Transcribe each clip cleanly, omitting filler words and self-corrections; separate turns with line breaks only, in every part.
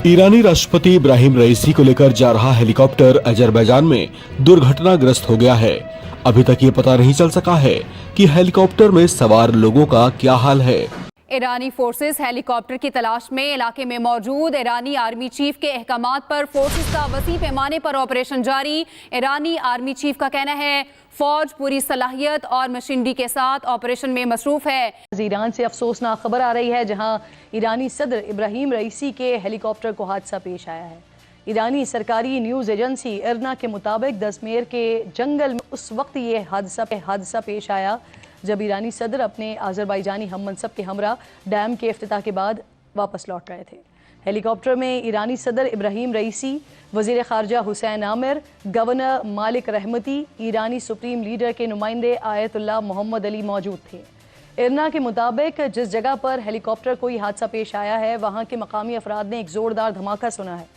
ईरानी राष्ट्रपति इब्राहिम रईसी को लेकर जा रहा हेलीकॉप्टर अजरबैजान में दुर्घटनाग्रस्त हो गया है। अभी तक ये पता नहीं चल सका है कि हेलीकॉप्टर में सवार लोगों का क्या हाल है।
ईरानी फोर्सेस हेलीकॉप्टर की तलाश में इलाके में मौजूद। ईरानी आर्मी चीफ के अहकामात पर फोर्सेस का वसी पैमाने पर ऑपरेशन जारी। ईरानी आर्मी चीफ का कहना है फौज पूरी सलाहियत और मशीनरी के साथ ऑपरेशन में मसरूफ है।
ईरान से अफसोसनाक खबर आ रही है, जहां ईरानी सदर इब्राहिम रईसी के हेलीकॉप्टर को हादसा पेश आया है। ईरानी सरकारी न्यूज़ एजेंसी इरना के मुताबिक दसमेर के जंगल में उस वक्त ये हादसा पेश आया जब ईरानी सदर अपने आज़रबाईजानी हम मनसब के हमरा डैम के इफ्तिताह के बाद वापस लौट रहे थे। हेलीकॉप्टर में ईरानी सदर इब्राहिम रईसी, वज़ीर ख़ारजा हुसैन आमिर, गवर्नर मालिक रहमती, ईरानी सुप्रीम लीडर के नुमाइंदे आयतुल्लाह मोहम्मद अली मौजूद थे। इरना के मुताबिक जिस जगह पर हेलीकॉप्टर को ये हादसा पेश आया है, वहाँ के मकामी अफराद ने एक ज़ोरदार धमाका सुना है।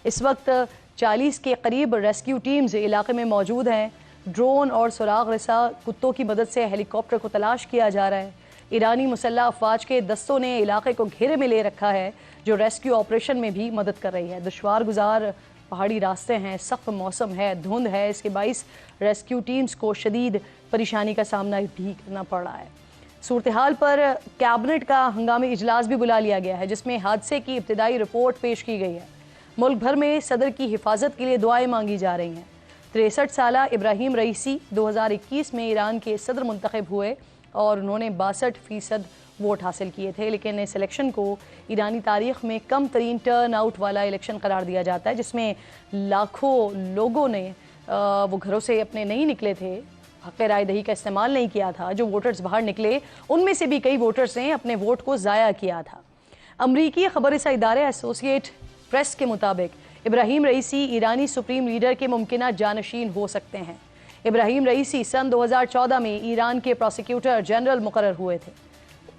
इस वक्त 40 के करीब रेस्क्यू टीम्स इलाके में मौजूद हैं। ड्रोन और सुराग रसा कुत्तों की मदद से हेलीकॉप्टर को तलाश किया जा रहा है। ईरानी मुसल्लह अफवाज के दस्तों ने इलाके को घेरे में ले रखा है, जो रेस्क्यू ऑपरेशन में भी मदद कर रही है। दुश्वार गुजार पहाड़ी रास्ते हैं, सख्त मौसम है, धुंध है, इसके बाइस रेस्क्यू टीम्स को शदीद परेशानी का सामना भी करना पड़ रहा है। सूरत हाल पर कैबिनेट का हंगामी इजलास भी बुला लिया गया है, जिसमें हादसे की इब्तिदाई रिपोर्ट पेश की गई है। मुल्क भर में सदर की हिफाजत के लिए दुआएं मांगी जा रही हैं। 63 साला इब्राहिम रईसी 2021 में ईरान के सदर मुंतखब हुए और उन्होंने 62% वोट हासिल किए थे, लेकिन इस इलेक्शन को ईरानी तारीख में कम तरीन टर्न आउट वाला इलेक्शन करार दिया जाता है, जिसमें लाखों लोगों ने वो घरों से अपने नहीं निकले थे, हक़ राय दही का इस्तेमाल नहीं किया था। जो वोटर्स बाहर निकले उनमें से भी कई वोटर्स ने अपने वोट को ज़ाया किया था। अमरीकी खबररसा इदारे एसोसिएट प्रेस के मुताबिक इब्राहिम रईसी ईरानी सुप्रीम लीडर के मुमकिना जानशीन हो सकते हैं। इब्राहिम रईसी सन 2014 में ईरान के प्रोसिक्यूटर जनरल मुकर्रर हुए थे।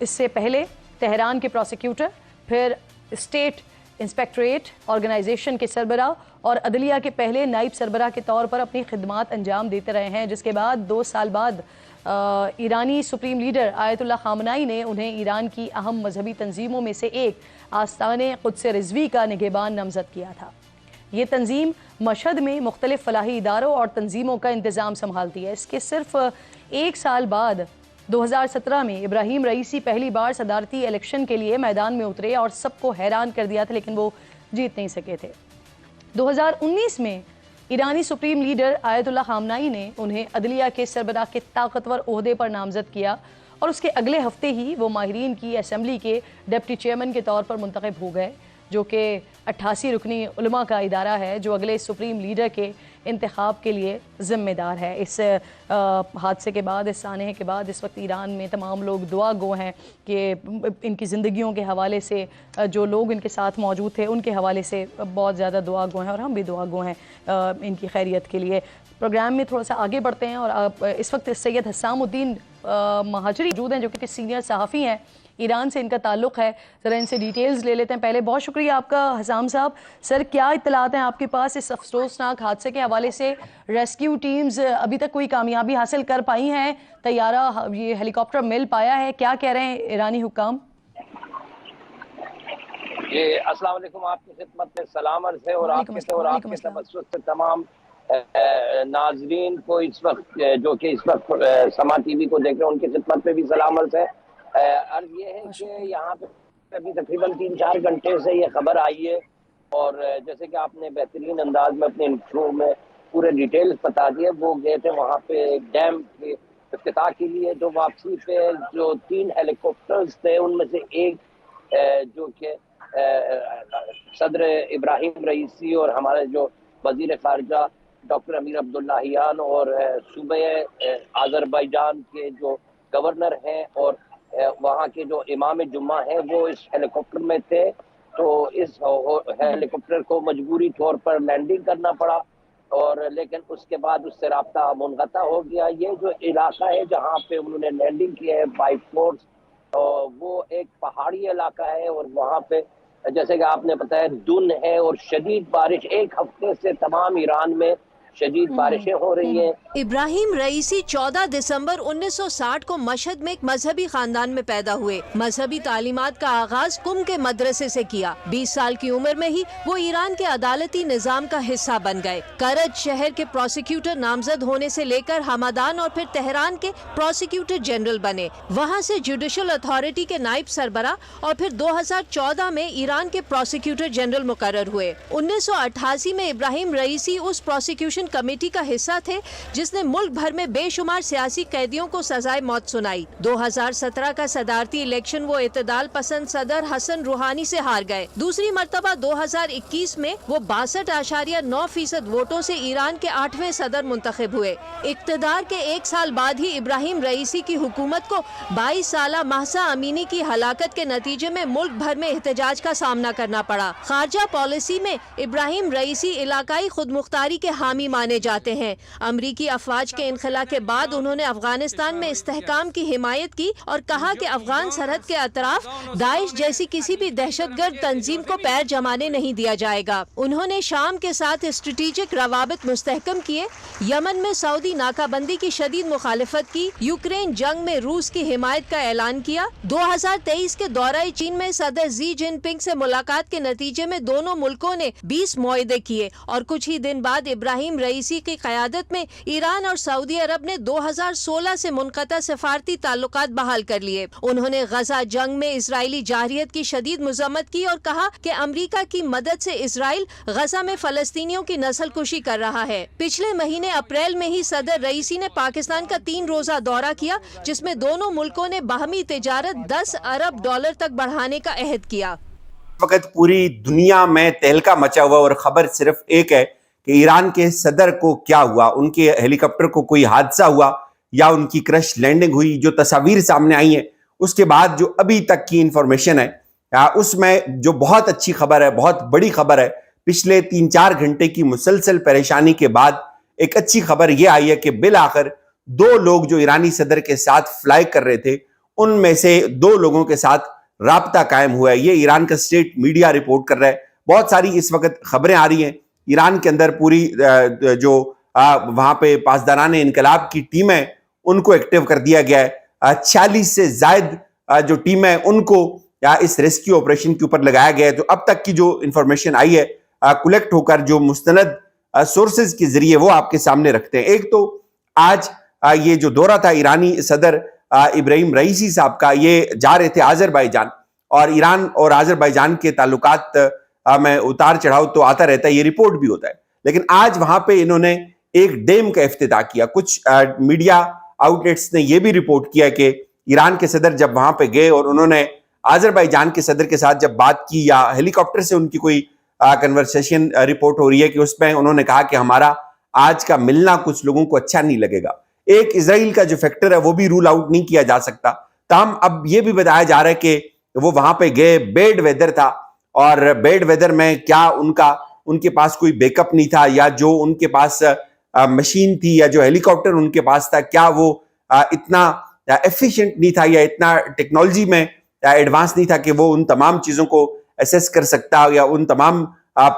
इससे पहले तेहरान के प्रोसिक्यूटर, फिर स्टेट इंस्पेक्टरेट ऑर्गेनाइजेशन के सरबराह और अदलिया के पहले नाइब सरबराह के तौर पर अपनी खिदमात अंजाम देते रहे हैं, जिसके बाद 2 साल बाद ईरानी सुप्रीम लीडर आयतुल्लाह खामनाई ने उन्हें ईरान की अहम मजहबी तंजीमों में से एक आस्ताने कुद्स रिजवी का निगहबान नामजद किया था। ये तंजीम मशहद में मुख्तलिफ फलाही इदारों और तंजीमों का इंतज़ाम संभालती है। इसके सिर्फ 1 साल बाद 2017 में इब्राहिम रईसी पहली बार सदारती इलेक्शन के लिए मैदान में उतरे और सबको हैरान कर दिया था, लेकिन वो जीत नहीं सके थे। 2019 में ईरानी सुप्रीम लीडर आयतुल्लाह खामनाई ने उन्हें अदलिया के सरबराह के ताकतवर ओहदे पर नामजद किया और उसके अगले हफ्ते ही वो माहिरीन की असम्बली के डिप्टी चेयरमैन के तौर पर मुंतखब हो गए, जो कि 88 रुकनी उलमा का इदारा है, जो अगले सुप्रीम लीडर के इंतखाब के लिए ज़िम्मेदार है। इस हादसे के बाद, इस सानहे के बाद इस वक्त ईरान में तमाम लोग दुआ गो हैं कि इनकी ज़िंदगियों के हवाले से, जो लोग इनके साथ मौजूद थे उनके हवाले से बहुत ज़्यादा दुआ गो हैं और हम भी दुआ गो हैं इनकी खैरियत के लिए। प्रोग्राम में थोड़ा सा आगे बढ़ते हैं और इस वक्त सैयद हसामुद्दीन महाजरी मौजूद हैं, जो कि सिनियर सहाफ़ी हैं, ईरान से इनका ताल्लुक़ है। ज़रा इनसे डिटेल्स ले लेते हैं। पहले बहुत शुक्रिया आपका हसाम साहब। सर, क्या इत्तलात हैं आपके पास इस अफसोसनाक हादसे के हवाले से? रेस्क्यू टीम्स अभी तक कोई कामयाबी हासिल कर पाई हैं? तैयारा, ये हेलीकॉप्टर मिल पाया है? क्या कह रहे हैं ईरानी हुक्काम?
ये अस्सलाम वालेकुम, आपकी खिदमत में सलाम अर्ज़ है और आपके तवज्जुह से तमाम नाजरीन को इस वक्त, जो कि इस वक्त समा टीवी को देख रहे हैं, उनकी खिदमत में भी सलाम अर्ज़ है। अर्ज़ ये है कि यहाँ पे अभी तकरीबन 3-4 घंटे से ये खबर आई है और जैसे कि आपने बेहतरीन अंदाज में अपने इंट्रो में पूरे डिटेल्स बता दिए। वो गए थे वहाँ पे डैम के इफ्तिताह के लिए, जो वापसी पे जो 3 हेलीकॉप्टर्स थे उनमें से एक जो कि सदर इब्राहिम रईसी और हमारे जो वज़ीर ख़ारजा डॉक्टर अमीर अब्दुल्लाहियान और सूबे आज़रबाईजान के जो गवर्नर हैं और वहाँ के जो इमाम जुम्मा हैं, वो इस हेलीकॉप्टर में थे। तो इस हेलीकॉप्टर को मजबूरी तौर पर लैंडिंग करना पड़ा और लेकिन उसके बाद उससे राब्ता मुनक़ता हो गया। ये जो इलाका है जहाँ पे उन्होंने लैंडिंग की है बाई फोर्स, वो एक पहाड़ी इलाका है और वहाँ पे जैसे कि आपने बताया धुंध है और शदीद बारिश। 1 हफ्ते से तमाम ईरान में شدید بارشیں ہو رہی ہیں۔
ابراہیم رئیسی 14 دسمبر 1960 کو مشہد میں ایک مذہبی خاندان میں پیدا ہوئے۔ مذہبی تعلیمات کا آغاز قم کے مدرسے سے کیا۔ 20 سال کی عمر میں ہی وہ ایران کے عدالتی نظام کا حصہ بن گئے۔ کرج شہر کے پروسیکیوٹر نامزد ہونے سے لے کر ہمدان اور پھر تہران کے پروسیکیوٹر جنرل بنے۔ وہاں سے جوڈیشل اتھارٹی کے نائب سربراہ اور پھر 2014 میں ایران کے پروسیکیوٹر جنرل مقرر ہوئے۔ 1988 میں ابراہیم رئیسی اس پروسیکیوشن کمیٹی کا حصہ تھے جس نے ملک بھر میں بے شمار سیاسی قیدیوں کو سزائے موت سنائی۔ 2017 کا صدارتی الیکشن وہ اعتدال پسند صدر حسن روحانی سے ہار گئے۔ دوسری مرتبہ 2021 میں وہ 62.9% ووٹوں سے ایران کے 8ویں صدر منتخب ہوئے۔ اقتدار کے 1 سال بعد ہی ابراہیم رئیسی کی حکومت کو 22 سالہ مہسا امینی کی ہلاکت کے نتیجے میں ملک بھر میں احتجاج کا سامنا کرنا پڑا۔ خارجہ پالیسی میں ابراہیم رئیسی علاقائی خود مختاری کے حامی مانے جاتے ہیں۔ امریکی افواج کے انخلا کے بعد انہوں نے افغانستان میں استحکام کی حمایت کی اور کہا کہ افغان سرحد کے اطراف داعش جیسی کسی بھی دہشت گرد تنظیم کو پیر جمانے نہیں دیا جائے گا۔ انہوں نے شام کے ساتھ اسٹریٹجک روابط مستحکم کیے، یمن میں سعودی ناکہ بندی کی شدید مخالفت کی، یوکرین جنگ میں روس کی حمایت کا اعلان کیا۔ 2023 کے دورہ چین میں صدر زی جن پنگ سے ملاقات کے نتیجے میں دونوں ملکوں نے 20 معاہدے کیے اور کچھ ہی دن بعد ابراہیم رئیسی کی قیادت میں ایران اور سعودی عرب نے 2016 سے منقطع سفارتی تعلقات بحال کر لیے۔ انہوں نے غزہ جنگ میں اسرائیلی جارحیت کی شدید مذمت کی اور کہا کہ امریکہ کی مدد سے اسرائیل غزہ میں فلسطینیوں کی نسل کشی کر رہا ہے۔ پچھلے مہینے اپریل میں ہی صدر رئیسی نے پاکستان کا 3 روزہ دورہ کیا جس میں دونوں ملکوں نے باہمی تجارت $10 ارب تک بڑھانے کا عہد کیا۔
وقت پوری دنیا میں تہلکہ مچا ہوا اور خبر صرف ایک ہے کہ ایران کے صدر کو کیا ہوا، ان کے ہیلی کاپٹر کو کوئی حادثہ ہوا یا ان کی کرش لینڈنگ ہوئی۔ جو تصاویر سامنے آئی ہیں اس کے بعد جو ابھی تک کی انفارمیشن ہے اس میں جو بہت اچھی خبر ہے، بہت بڑی خبر ہے، پچھلے 3-4 گھنٹے کی مسلسل پریشانی کے بعد ایک اچھی خبر یہ آئی ہے کہ بالآخر 2 لوگ جو ایرانی صدر کے ساتھ فلائی کر رہے تھے ان میں سے 2 لوگوں کے ساتھ رابطہ قائم ہوا ہے۔ یہ ایران کا اسٹیٹ میڈیا رپورٹ کر رہا ہے۔ بہت ساری اس وقت خبریں آ رہی ہیں، ایران کے اندر پوری جو وہاں پہ پاسداران انقلاب کی ٹیم ہے ان کو ایکٹیو کر دیا گیا ہے۔ 46 سے زائد جو ٹیم ہے ان کو اس ریسکیو آپریشن کے اوپر لگایا گیا ہے۔ تو اب تک کی جو انفارمیشن آئی ہے کلیکٹ ہو کر جو مستند سورسز کے ذریعے وہ آپ کے سامنے رکھتے ہیں۔ ایک تو آج یہ جو دورہ تھا ایرانی صدر ابراہیم رئیسی صاحب کا، یہ جا رہے تھے آذربائیجان، اور ایران اور آذربائیجان کے تعلقات میں اتار چڑھاؤ تو آتا رہتا ہے، یہ رپورٹ بھی ہوتا ہے، لیکن آج وہاں پہ انہوں نے ایک ڈیم کا افتتاح کیا۔ کچھ میڈیا آؤٹلیٹس نے یہ بھی رپورٹ کیا کہ ایران کے صدر جب وہاں پہ گئے اور انہوں نے آذربائیجان کے صدر کے ساتھ جب بات کی یا ہیلی کاپٹر سے ان کی کوئی کنورسیشن رپورٹ ہو رہی ہے کہ اس میں انہوں نے کہا کہ ہمارا آج کا ملنا کچھ لوگوں کو اچھا نہیں لگے گا۔ ایک اسرائیل کا جو فیکٹر ہے وہ بھی رول آؤٹ نہیں کیا جا سکتا۔ تاہم اب یہ بھی بتایا جا رہا ہے کہ وہ وہاں پہ گئے، بیڈ ویدر تھا، اور بیڈ ویدر میں کیا ان کے پاس کوئی بیک اپ نہیں تھا، یا جو ان کے پاس مشین تھی یا جو ہیلی کاپٹر ان کے پاس تھا کیا وہ اتنا ایفیشینٹ نہیں تھا یا اتنا ٹیکنالوجی میں ایڈوانس نہیں تھا کہ وہ ان تمام چیزوں کو ایسیس کر سکتا یا ان تمام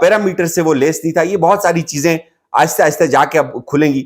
پیرامیٹر سے وہ لیس نہیں تھا۔ یہ بہت ساری چیزیں آہستہ آہستہ جا کے اب کھلیں گی۔